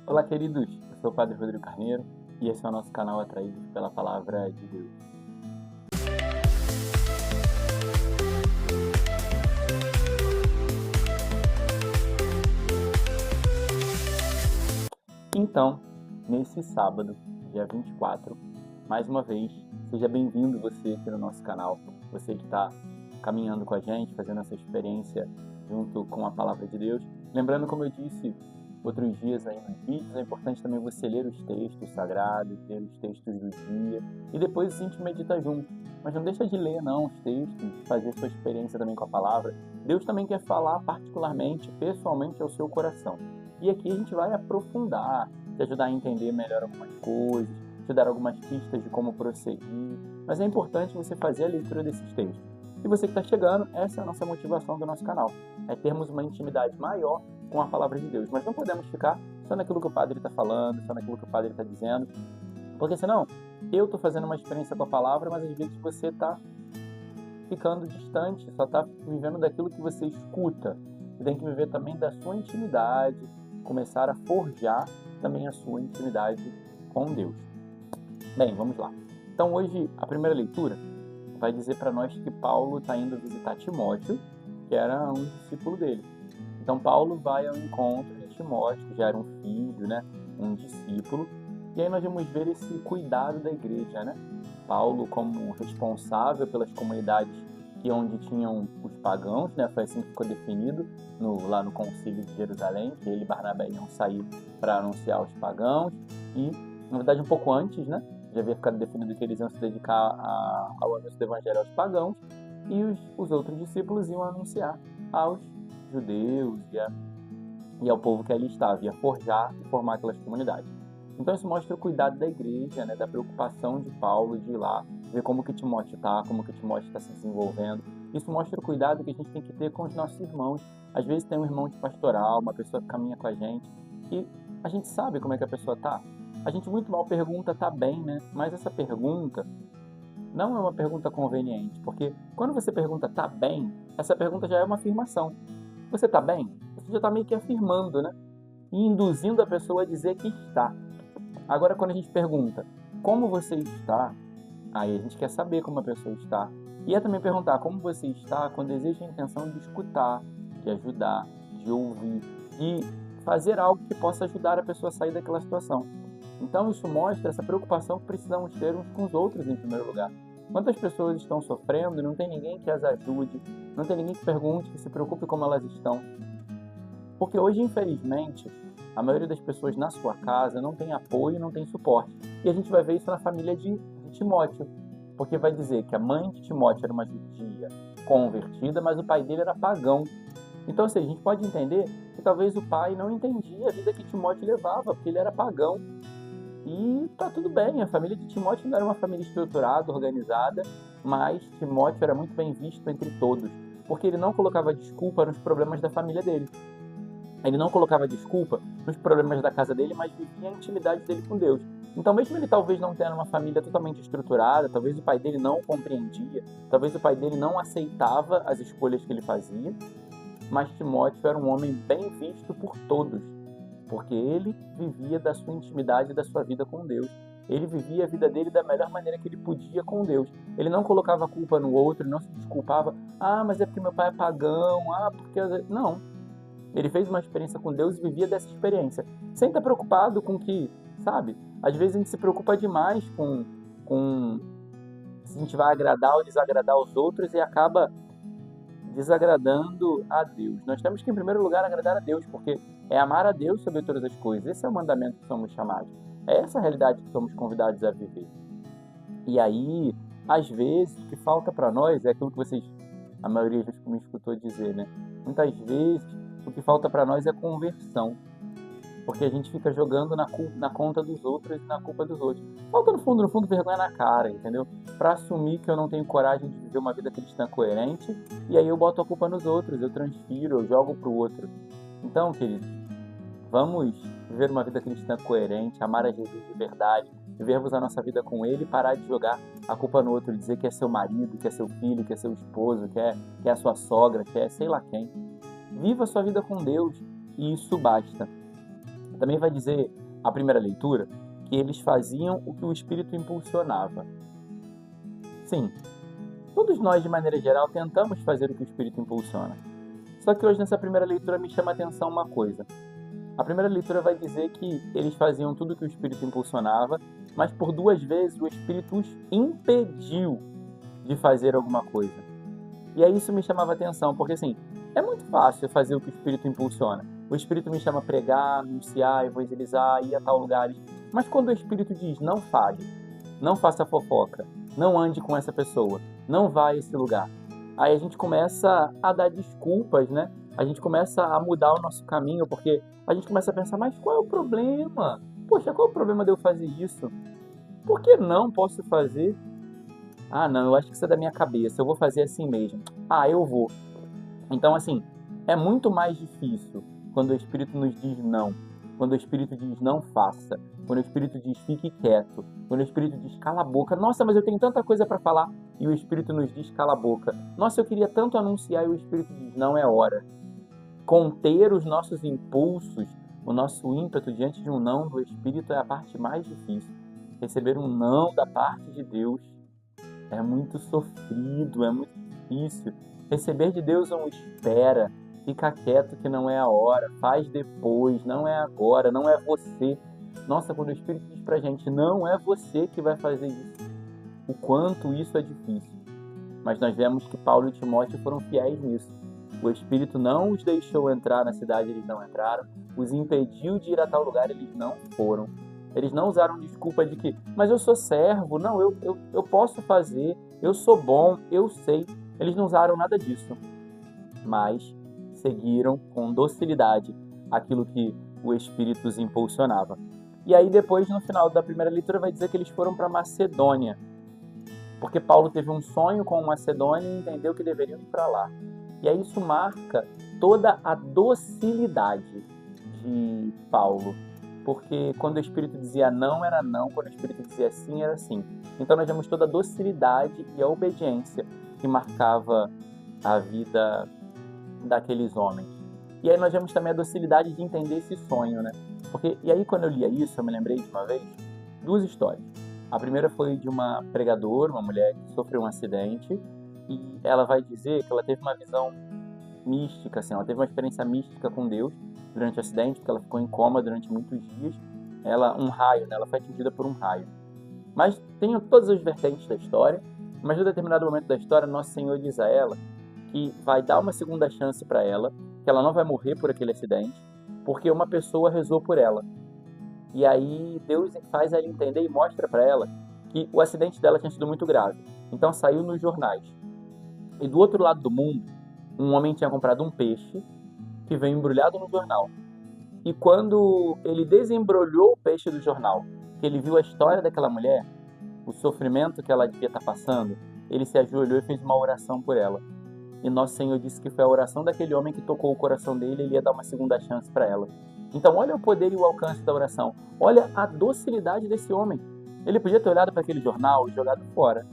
Olá, queridos. Eu sou o Padre Rodrigo Carneiro e esse é o nosso canal Atraídos pela Palavra de Deus. Então, nesse sábado, dia 24, mais uma vez, seja bem-vindo você aqui no nosso canal, você que está caminhando com a gente, fazendo essa experiência junto com a Palavra de Deus. Lembrando, como eu disse outros dias aí nos vídeos, é importante também você ler os textos sagrados, ler os textos do dia e depois a gente medita junto. Mas não deixa de ler não os textos, fazer sua experiência também com a palavra. Deus também quer falar particularmente, pessoalmente ao seu coração. E aqui a gente vai aprofundar, te ajudar a entender melhor algumas coisas, te dar algumas pistas de como prosseguir. Mas é importante você fazer a leitura desses textos. E você que está chegando, essa é a nossa motivação do nosso canal. É termos uma intimidade maior com a palavra de Deus. Mas não podemos ficar só naquilo que o padre está falando, só naquilo que o padre está dizendo. Porque senão, eu estou fazendo uma experiência com a palavra, mas às vezes você está ficando distante, só está vivendo daquilo que você escuta. Você tem que viver também da sua intimidade, começar a forjar também a sua intimidade com Deus. Bem, vamos lá. Então hoje a primeira leitura vai dizer para nós que Paulo está indo visitar Timóteo, que era um discípulo dele. Então Paulo vai ao encontro de Timóteo, que já era um filho, né, um discípulo, e aí nós vamos ver esse cuidado da igreja, né? Paulo como responsável pelas comunidades onde tinham os pagãos, né? Foi assim que ficou definido lá no Concílio de Jerusalém, que ele e Barnabé iam sair para anunciar os pagãos, e na verdade um pouco antes, né? Já havia ficado definido que eles iam se dedicar ao anúncio do evangelho aos pagãos, e os outros discípulos iam anunciar aos judeus e ao povo que ali estava, ia forjar e formar aquelas comunidades. Então isso mostra o cuidado da igreja, né, da preocupação de Paulo de ir lá, ver como que Timóteo está, como que Timóteo está se desenvolvendo. Isso mostra o cuidado que a gente tem que ter com os nossos irmãos. Às vezes tem um irmão de pastoral, uma pessoa que caminha com a gente, e a gente sabe como é que a pessoa está. A gente muito mal pergunta, tá bem, né? Mas essa pergunta não é uma pergunta conveniente, porque quando você pergunta tá bem, essa pergunta já é uma afirmação. Você tá bem? Você já está meio que afirmando, né? E induzindo a pessoa a dizer que está. Agora, quando a gente pergunta como você está, aí a gente quer saber como a pessoa está. E é também perguntar como você está quando existe a intenção de escutar, de ajudar, de ouvir, de fazer algo que possa ajudar a pessoa a sair daquela situação. Então isso mostra essa preocupação que precisamos ter uns com os outros em primeiro lugar. Quantas pessoas estão sofrendo e não tem ninguém que as ajude, não tem ninguém que pergunte, que se preocupe como elas estão. Porque hoje, infelizmente, a maioria das pessoas na sua casa não tem apoio, não tem suporte. E a gente vai ver isso na família de Timóteo. Porque vai dizer que a mãe de Timóteo era uma judia convertida, mas o pai dele era pagão. Então, assim, a gente pode entender que talvez o pai não entendia a vida que Timóteo levava, porque ele era pagão. E tá tudo bem, a família de Timóteo não era uma família estruturada, organizada, mas Timóteo era muito bem visto entre todos, porque ele não colocava desculpa nos problemas da família dele. Ele não colocava desculpa nos problemas da casa dele, mas vivia a intimidade dele com Deus. Então, mesmo ele talvez não tendo uma família totalmente estruturada, talvez o pai dele não compreendia, talvez o pai dele não aceitava as escolhas que ele fazia, mas Timóteo era um homem bem visto por todos, porque ele vivia da sua intimidade, da sua vida com Deus. Ele vivia a vida dele da melhor maneira que ele podia com Deus. Ele não colocava a culpa no outro, ele não se desculpava. Ah, mas é porque meu pai é pagão, porque... Não. Ele fez uma experiência com Deus e vivia dessa experiência. Sem estar preocupado com que, sabe? Às vezes a gente se preocupa demais com se a gente vai agradar ou desagradar os outros e acaba desagradando a Deus. Nós temos que, em primeiro lugar, agradar a Deus, porque é amar a Deus sobre todas as coisas. Esse é o mandamento que somos chamados. É essa a realidade que somos convidados a viver. E aí, às vezes, o que falta para nós é aquilo que a maioria já me escutou dizer, né? Muitas vezes, o que falta para nós é conversão, porque a gente fica jogando na conta dos outros e na culpa dos outros. Falta, no fundo, vergonha na cara, entendeu? Para assumir que eu não tenho coragem de viver uma vida cristã coerente, e aí eu boto a culpa nos outros, eu transfiro, eu jogo para o outro. Então, queridos, vamos viver uma vida cristã coerente, amar a Jesus de verdade, vivermos a nossa vida com Ele e parar de jogar a culpa no outro, dizer que é seu marido, que é seu filho, que é seu esposo, que é a sua sogra, que é sei lá quem. Viva a sua vida com Deus e isso basta. Também vai dizer a primeira leitura que eles faziam o que o Espírito impulsionava. Sim, todos nós, de maneira geral, tentamos fazer o que o Espírito impulsiona. Só que hoje, nessa primeira leitura, me chama a atenção uma coisa. A primeira leitura vai dizer que eles faziam tudo o que o Espírito impulsionava, mas por 2 vezes o Espírito os impediu de fazer alguma coisa. E aí isso me chamava a atenção, porque assim, é muito fácil fazer o que o Espírito impulsiona. O Espírito me chama a pregar, anunciar, evangelizar, ir a tal lugar. Mas quando o Espírito diz, não fale, não faça fofoca, não ande com essa pessoa, não vá a esse lugar, aí a gente começa a dar desculpas, né? A gente começa a mudar o nosso caminho, porque a gente começa a pensar, mas qual é o problema? Poxa, qual é o problema de eu fazer isso? Por que não posso fazer? Ah, não, eu acho que isso é da minha cabeça, eu vou fazer assim mesmo. Ah, eu vou. Então, assim, é muito mais difícil quando o Espírito nos diz não, quando o Espírito diz não faça, quando o Espírito diz fique quieto, quando o Espírito diz cala a boca. Nossa, mas eu tenho tanta coisa para falar e o Espírito nos diz cala a boca. Nossa, eu queria tanto anunciar e o Espírito diz não é hora. Conter os nossos impulsos, o nosso ímpeto diante de um não do Espírito é a parte mais difícil. Receber um não da parte de Deus é muito sofrido, é muito difícil. Receber de Deus um espera, fica quieto que não é a hora, faz depois, não é agora, não é você. Nossa, quando o Espírito diz pra gente, não é você que vai fazer isso, o quanto isso é difícil. Mas nós vemos que Paulo e Timóteo foram fiéis nisso. O Espírito não os deixou entrar na cidade, eles não entraram. Os impediu de ir a tal lugar, eles não foram. Eles não usaram desculpa de que, mas eu sou servo, não, eu posso fazer, eu sou bom, eu sei. Eles não usaram nada disso, mas seguiram com docilidade aquilo que o Espírito os impulsionava. E aí depois, no final da primeira leitura, vai dizer que eles foram para Macedônia, porque Paulo teve um sonho com Macedônia e entendeu que deveriam ir para lá. E aí isso marca toda a docilidade de Paulo, porque quando o Espírito dizia não, era não, quando o Espírito dizia sim, era sim. Então nós vemos toda a docilidade e a obediência que marcava a vida daqueles homens. E aí nós vemos também a docilidade de entender esse sonho, né? Porque, e aí quando eu lia isso, eu me lembrei de uma vez, 2 histórias. A primeira foi de uma pregadora, uma mulher que sofreu um acidente, e ela vai dizer que ela teve uma visão mística, assim, ela teve uma experiência mística com Deus durante o acidente, porque ela ficou em coma durante muitos dias. Um raio, né? Ela foi atingida por um raio. Mas tem todas as vertentes da história, mas em determinado momento da história, Nosso Senhor diz a ela que vai dar uma segunda chance para ela, que ela não vai morrer por aquele acidente, porque uma pessoa rezou por ela. E aí Deus faz ela entender e mostra para ela que o acidente dela tinha sido muito grave. Então saiu nos jornais. E do outro lado do mundo, um homem tinha comprado um peixe que veio embrulhado no jornal. E quando ele desembrulhou o peixe do jornal, que ele viu a história daquela mulher, o sofrimento que ela devia estar passando, ele se ajoelhou e fez uma oração por ela. E Nosso Senhor disse que foi a oração daquele homem que tocou o coração dele e ele ia dar uma segunda chance para ela. Então olha o poder e o alcance da oração. Olha a docilidade desse homem. Ele podia ter olhado para aquele jornal e jogado fora,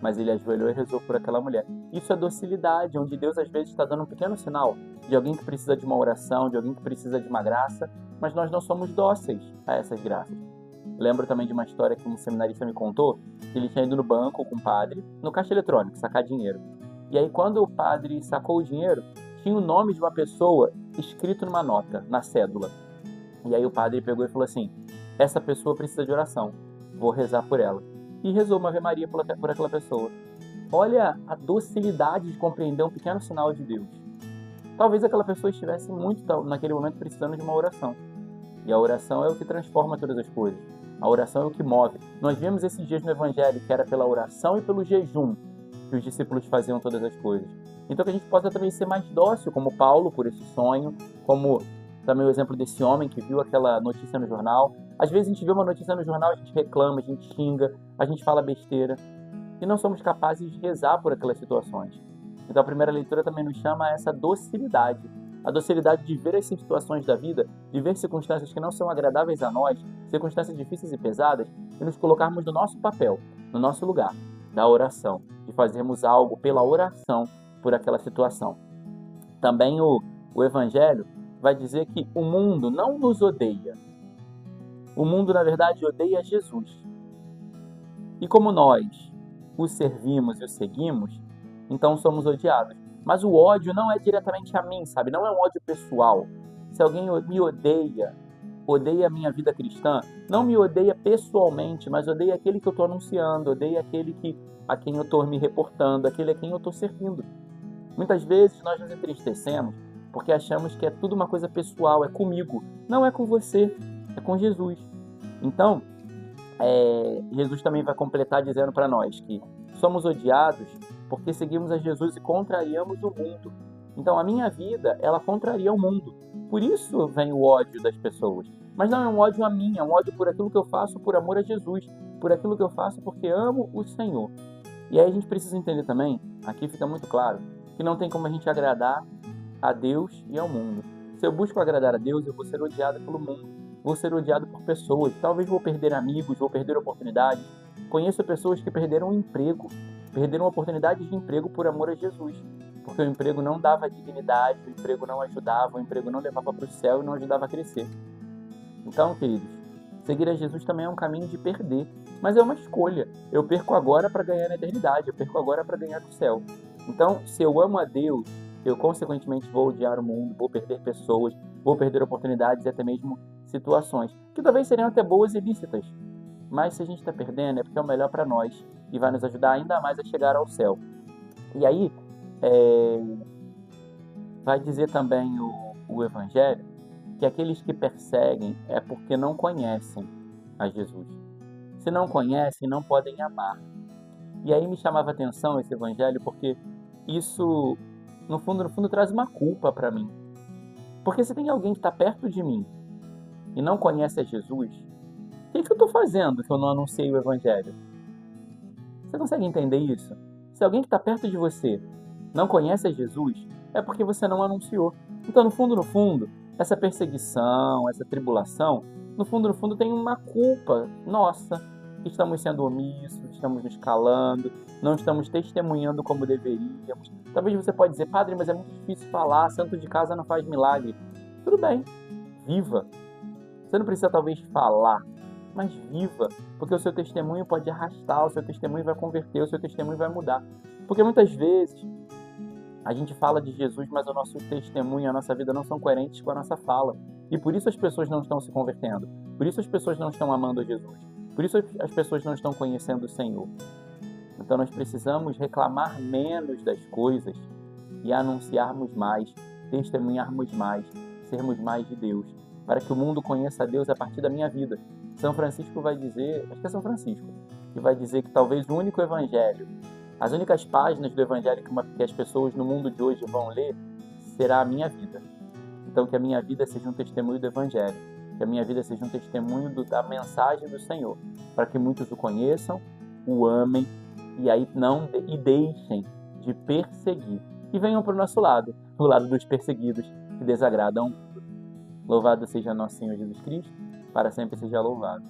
mas ele ajoelhou e rezou por aquela mulher. Isso é docilidade, onde Deus às vezes está dando um pequeno sinal de alguém que precisa de uma oração, de alguém que precisa de uma graça, mas nós não somos dóceis a essas graças. Lembro também de uma história que um seminarista me contou, que ele tinha ido no banco com o padre, no caixa eletrônico, sacar dinheiro. E aí quando o padre sacou o dinheiro, tinha o nome de uma pessoa escrito numa nota, na cédula. E aí o padre pegou e falou assim, essa pessoa precisa de oração, vou rezar por ela. E rezou uma Ave Maria por aquela pessoa. Olha a docilidade de compreender um pequeno sinal de Deus. Talvez aquela pessoa estivesse muito, naquele momento, precisando de uma oração. E a oração é o que transforma todas as coisas. A oração é o que move. Nós vimos esses dias no Evangelho que era pela oração e pelo jejum que os discípulos faziam todas as coisas. Então que a gente possa também ser mais dócil, como Paulo, por esse sonho, como também o exemplo desse homem que viu aquela notícia no jornal. Às vezes a gente vê uma notícia no jornal, a gente reclama, a gente xinga, a gente fala besteira e não somos capazes de rezar por aquelas situações. Então a primeira leitura também nos chama a essa docilidade. A docilidade de ver as situações da vida, de ver circunstâncias que não são agradáveis a nós, circunstâncias difíceis e pesadas, e nos colocarmos no nosso papel, no nosso lugar, da oração, de fazermos algo pela oração por aquela situação. Também o Evangelho vai dizer que o mundo não nos odeia. O mundo, na verdade, odeia Jesus. E como nós o servimos e o seguimos, então somos odiados. Mas o ódio não é diretamente a mim, sabe? Não é um ódio pessoal. Se alguém me odeia a minha vida cristã, não me odeia pessoalmente, mas odeia aquele que eu estou anunciando, odeia aquele a quem eu estou me reportando, aquele a quem eu estou servindo. Muitas vezes nós nos entristecemos porque achamos que é tudo uma coisa pessoal, é comigo. Não é com você, é com Jesus. Então, Jesus também vai completar dizendo para nós que somos odiados porque seguimos a Jesus e contrariamos o mundo. Então, a minha vida, ela contraria o mundo. Por isso vem o ódio das pessoas. Mas não é um ódio a mim, é um ódio por aquilo que eu faço por amor a Jesus, por aquilo que eu faço porque amo o Senhor. E aí a gente precisa entender também, aqui fica muito claro, que não tem como a gente agradar a Deus e ao mundo. Se eu busco agradar a Deus, eu vou ser odiado pelo mundo, vou ser odiado por pessoas, talvez vou perder amigos, vou perder oportunidades. Conheço pessoas que perderam o emprego, perderam oportunidades de emprego por amor a Jesus, porque o emprego não dava dignidade, o emprego não ajudava, o emprego não levava para o céu e não ajudava a crescer. Então, queridos, seguir a Jesus também é um caminho de perder, mas é uma escolha. Eu perco agora para ganhar na eternidade, eu perco agora para ganhar no céu. Então, se eu amo a Deus, eu consequentemente vou odiar o mundo, vou perder pessoas, vou perder oportunidades e até mesmo situações, que talvez seriam até boas e lícitas. Mas se a gente está perdendo é porque é o melhor para nós e vai nos ajudar ainda mais a chegar ao céu. E aí, vai dizer também o Evangelho que aqueles que perseguem é porque não conhecem a Jesus. Se não conhecem, não podem amar. E aí me chamava a atenção esse Evangelho porque isso, no fundo, traz uma culpa para mim. Porque se tem alguém que está perto de mim e não conhece a Jesus, o que eu estou fazendo que eu não anunciei o Evangelho? Você consegue entender isso? Se alguém que está perto de você não conhece a Jesus, é porque você não anunciou. Então, no fundo, essa perseguição, essa tribulação, no fundo, tem uma culpa nossa. Estamos sendo omissos, estamos nos calando, não estamos testemunhando como deveríamos. Talvez você pode dizer, padre, mas é muito difícil falar, santo de casa não faz milagre. Tudo bem, viva. Você não precisa talvez falar, mas viva, porque o seu testemunho pode arrastar, o seu testemunho vai converter, o seu testemunho vai mudar. Porque muitas vezes a gente fala de Jesus, mas o nosso testemunho, a nossa vida não são coerentes com a nossa fala. E por isso as pessoas não estão se convertendo, por isso as pessoas não estão amando a Jesus, por isso as pessoas não estão conhecendo o Senhor. Então nós precisamos reclamar menos das coisas e anunciarmos mais, testemunharmos mais, sermos mais de Deus, para que o mundo conheça a Deus a partir da minha vida. São Francisco vai dizer, acho que é São Francisco, que vai dizer que talvez o único evangelho, as únicas páginas do evangelho que as pessoas no mundo de hoje vão ler, será a minha vida. Então que a minha vida seja um testemunho do evangelho, que a minha vida seja um testemunho da mensagem do Senhor, para que muitos o conheçam, o amem e deixem de perseguir e venham para o nosso lado, o lado dos perseguidos que desagradam. Louvado seja nosso Senhor Jesus Cristo, para sempre seja louvado.